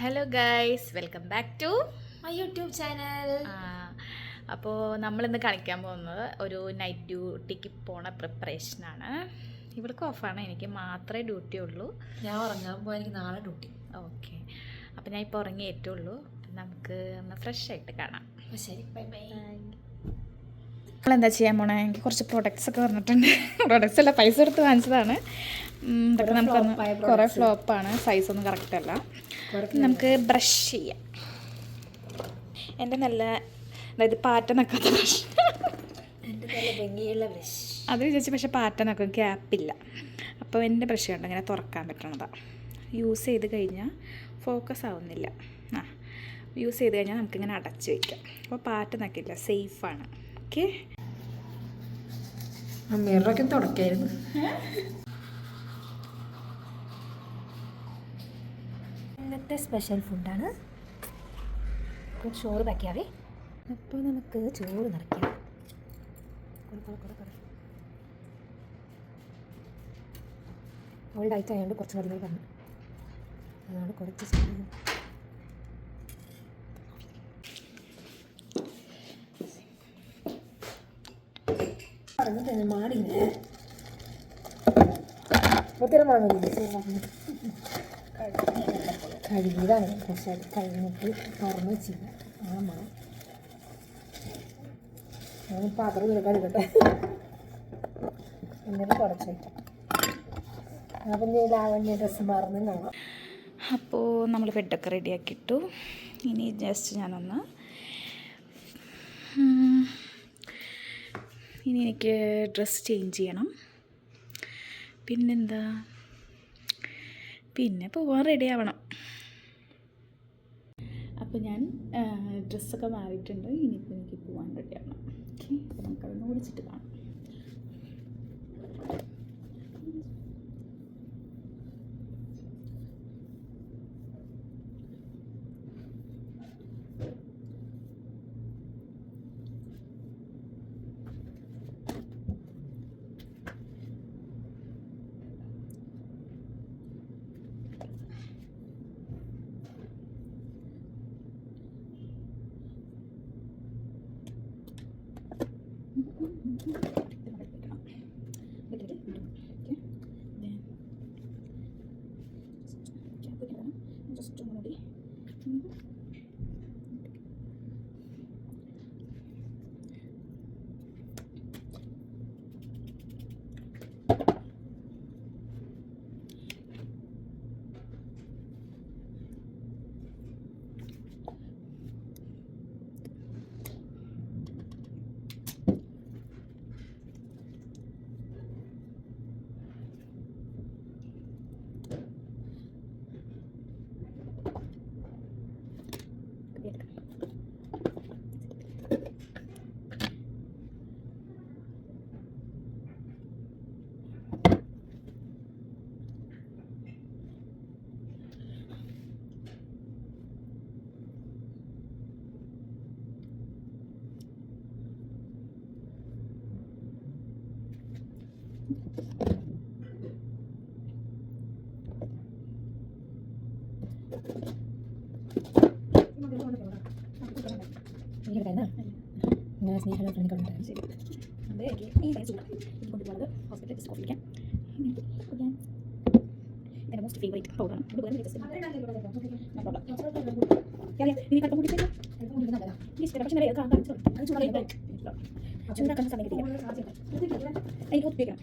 Hello guys, welcome back to my YouTube channel. അപ്പോൾ നമ്മളിന്ന് കളിക്കാൻ പോകുന്നത് ഒരു നൈറ്റ് ഡ്യൂട്ടിക്ക് പോണ പ്രിപ്പറേഷനാണ്. ഇവൾക്ക് ഓഫാണ്, എനിക്ക് മാത്രമേ ഡ്യൂട്ടി ഉള്ളൂ. ഞാൻ ഉറങ്ങാൻ പോയാൽ എനിക്ക് നാളെ ഡ്യൂട്ടി. ഓക്കെ, അപ്പോൾ ഞാൻ ഇപ്പോൾ ഉറങ്ങിയേറ്റേ ഉള്ളൂ. നമുക്ക് ഒന്ന് ഫ്രഷ് ആയിട്ട് കാണാം. ശരി, ബൈ ബൈ. നമ്മളെന്താ ചെയ്യാൻ പോണേ? എനിക്ക് കുറച്ച് പ്രൊഡക്ട്സ് ഒക്കെ പറഞ്ഞിട്ടുണ്ട്. പ്രൊഡക്ട്സ് അല്ല, പൈസ എടുത്ത് വാങ്ങിച്ചതാണ്. ഇതൊക്കെ നമുക്കൊന്ന് കുറേ ഫ്ലോപ്പാണ്, സൈസൊന്നും കറക്റ്റ് അല്ല. നമുക്ക് ബ്രഷ് ചെയ്യാം. എൻ്റെ നല്ല അതായത് പാറ്റനൊക്കാത്ത ബ്രഷ്, എൻ്റെ നല്ല ഭംഗിയുള്ള ബ്രഷ് അത് വിചാരിച്ച്, പക്ഷേ പാറ്റനൊക്കെ ഗ്യാപ്പില്ല. അപ്പോൾ എൻ്റെ ബ്രഷ് കണ്ട് ഇങ്ങനെ തുറക്കാൻ പറ്റണതാണ്. യൂസ് ചെയ്ത് കഴിഞ്ഞാൽ ഫോക്കസ് ആവുന്നില്ല. യൂസ് ചെയ്ത് കഴിഞ്ഞാൽ നമുക്കിങ്ങനെ അടച്ച് വയ്ക്കാം. അപ്പോൾ പാറ്റനൊക്കെ ഇല്ല, സേഫാണ്. ഓക്കെ, മിററൊക്കെ തുടക്കായിരുന്നു. ഇന്നത്തെ സ്പെഷ്യൽ ഫുഡാണ്. ചോറ് വയ്ക്കാവേ. അപ്പോൾ നമുക്ക് ചോറ് നിറയ്ക്കാം. അവൾ ഡയറ്റ് ആയതുകൊണ്ട് കുറച്ച് കാര്യങ്ങൾ പറഞ്ഞു, അതാണ് കുറച്ച് സമയം. പറഞ്ഞിട്ട് മാടിയില്ലേ ഒത്തിരി മുളകില്ലേ കഴുകിയതാണ്. പക്ഷേ അത് കഴിഞ്ഞിട്ട് തുറന്ന് വെച്ചില്ല. ആ മണം ഞാൻ പാത്രം കഴുകട്ടെ, എന്നിട്ട് കുറച്ച് വയ്ക്കാം. അപ്പം ലാവണ്യ ഡ്രസ്സ് മാറുന്നതും കാണാം. അപ്പോൾ നമ്മൾ ബെഡൊക്കെ റെഡിയാക്കിയിട്ടു. ഇനി ജസ്റ്റ് ഇനി എനിക്ക് ഡ്രസ്സ് ചേഞ്ച് ചെയ്യണം. പിന്നെന്താ, പിന്നെ പോകാൻ റെഡി ആവണം. അപ്പോൾ ഞാൻ ഡ്രസ്സൊക്കെ മാറിയിട്ടുണ്ട്. ഇനിയിപ്പോൾ എനിക്ക് പോകാൻ റെഡി ആവണം. ഓക്കെ, അപ്പോൾ നമുക്കതൊന്ന് ഓടിച്ചിട്ട് കാണാം. ജസ്റ്റ് ഒന്നുകൂടി ഞാൻ സ്നേഹമുള്ള ഫ്രണ്ട് കൊണ്ടുവരാം. ശരി, അത് എനിക്ക് ഈ സൈസ് കൂടാം. എനിക്ക് കൊണ്ടുപോകുന്നത് ഹോസ്പിറ്റലിൽ ഡിസ്കോ കുടിക്കാം. ഞാൻ എൻ്റെ മോസ്റ്റ് ഫേവറേറ്റ് പൗഡറാണ്. ചൂടാക്കുന്ന സമയം കിട്ടില്ല. എനിക്ക് ഉപയോഗിക്കണം.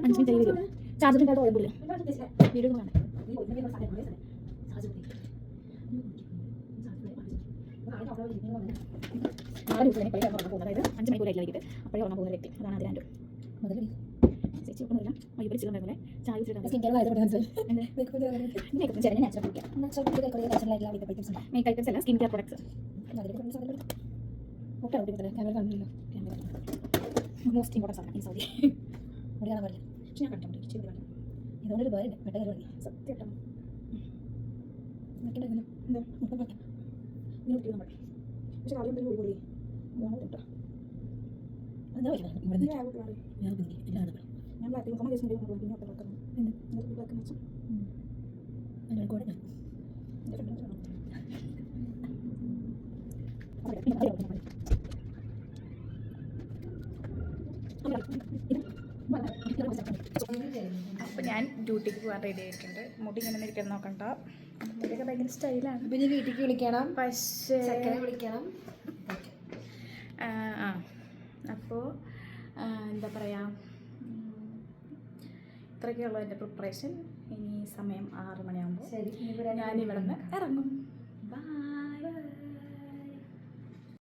5 മിനിറ്റ് വരും. ചാർജർ ഉണ്ടായിട്ട് ഓരോ വീഡിയോ കാണാം. നാളെ ദിവസം തന്നെ പഠിക്കാൻ ഉറങ്ങാൻ പോകുന്നത്, അതായത് 5 മണിക്കൂറായിട്ട് ലഭിക്കും. അപ്പോഴേ ഉറങ്ങാൻ പോകുന്ന വ്യക്തി, അതാണ് അതിരാണ്ട്. ചേച്ചി ഒന്നുമില്ല, വൈബ് ചിക്കൻ ചായ മേക്കപ്പ് ഐറ്റംസ് അല്ല, skin care products. Most importance ആണ് ഈ സൗദി. പക്ഷെ ഞാൻ കണ്ടിട്ടുണ്ട് ഇതുകൊണ്ടൊരു പേര് പെട്ടെന്ന് സത്യം. എന്താ പക്ഷെ കാര്യം കൂടി കൂടി ഞാൻ അതിനൊരു കൂടെ ഞാൻ അപ്പോൾ ഞാൻ ഡ്യൂട്ടിക്ക് പോകാൻ റെഡി ആയിട്ടുണ്ട്. മുടി ഇങ്ങനെ ഇരിക്കാൻ നോക്കണ്ട, മുടിയൊക്കെ ഭയങ്കര സ്റ്റൈലാണ്. പിന്നെ വീട്ടിലേക്ക് വിളിക്കണം, പക്ഷേ വിളിക്കണം. അപ്പോൾ എന്താ പറയുക, ഇത്രയൊക്കെയുള്ളൂ എൻ്റെ പ്രിപ്പറേഷൻ. ഇനി സമയം 6 മണിയാകുമ്പോൾ ശരി, ഞാനിവിടെ നിന്ന് ഇറങ്ങും. ബൈ.